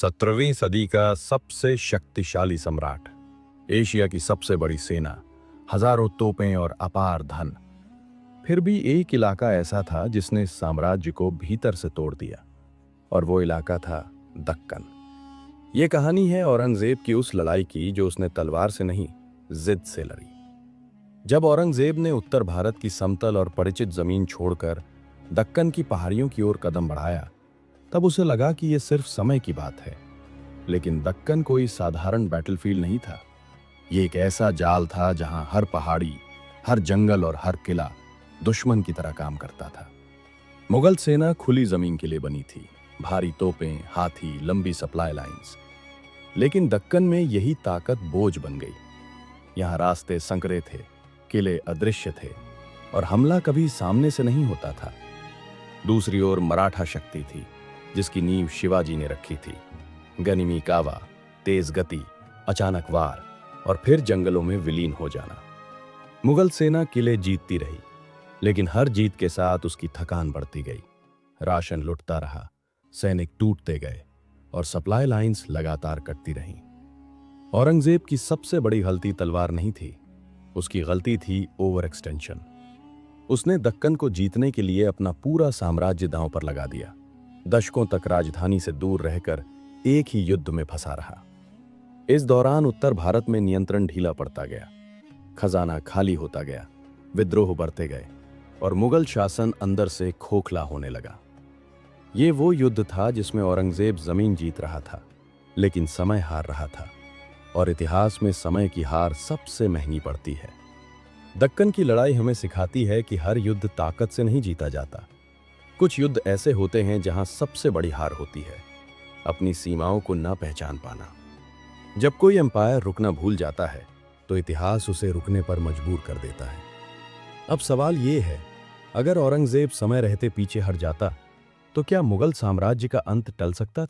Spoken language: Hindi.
17वीं सदी का सबसे शक्तिशाली सम्राट, एशिया की सबसे बड़ी सेना, हजारों तोपें और अपार धन। फिर भी एक इलाका ऐसा था जिसने इस साम्राज्य को भीतर से तोड़ दिया, और वो इलाका था दक्कन। ये कहानी है औरंगजेब की उस लड़ाई की जो उसने तलवार से नहीं, जिद से लड़ी। जब औरंगजेब ने उत्तर भारत की समतल और परिचित जमीन छोड़कर दक्कन की पहाड़ियों की ओर कदम बढ़ाया, तब उसे लगा कि यह सिर्फ समय की बात है। लेकिन दक्कन कोई साधारण बैटलफील्ड नहीं था। ये एक ऐसा जाल था जहां हर पहाड़ी, हर जंगल और हर किला दुश्मन की तरह काम करता था। मुगल सेना खुली जमीन के लिए बनी थी, भारी तोपें, हाथी, लंबी सप्लाई लाइंस। लेकिन दक्कन में यही ताकत बोझ बन गई। यहाँ रास्ते संकरे थे, किले अदृश्य थे, और हमला कभी सामने से नहीं होता था। दूसरी ओर मराठा शक्ति थी, जिसकी नींव शिवाजी ने रखी थी। गनिमी कावा, तेज गति, अचानक वार और फिर जंगलों में विलीन हो जाना। मुगल सेना किले जीतती रही, लेकिन हर जीत के साथ उसकी थकान बढ़ती गई। राशन लुटता रहा, सैनिक टूटते गए और सप्लाई लाइंस लगातार कटती रहीं। औरंगजेब की सबसे बड़ी गलती तलवार नहीं थी, उसकी गलती थी ओवर एक्सटेंशन। उसने दक्कन को जीतने के लिए अपना पूरा साम्राज्य दांव पर लगा दिया। दशकों तक राजधानी से दूर रहकर एक ही युद्ध में फंसा रहा। इस दौरान उत्तर भारत में नियंत्रण ढीला पड़ता गया, खजाना खाली होता गया, विद्रोह बढ़ते गए और मुगल शासन अंदर से खोखला होने लगा। ये वो युद्ध था जिसमें औरंगजेब जमीन जीत रहा था, लेकिन समय हार रहा था, और इतिहास में समय की हार सबसे महंगी पड़ती है। दक्कन की लड़ाई हमें सिखाती है कि हर युद्ध ताकत से नहीं जीता जाता। कुछ युद्ध ऐसे होते हैं जहां सबसे बड़ी हार होती है अपनी सीमाओं को न पहचान पाना। जब कोई एम्पायर रुकना भूल जाता है, तो इतिहास उसे रुकने पर मजबूर कर देता है। अब सवाल ये है, अगर औरंगजेब समय रहते पीछे हट जाता, तो क्या मुगल साम्राज्य का अंत टल सकता था?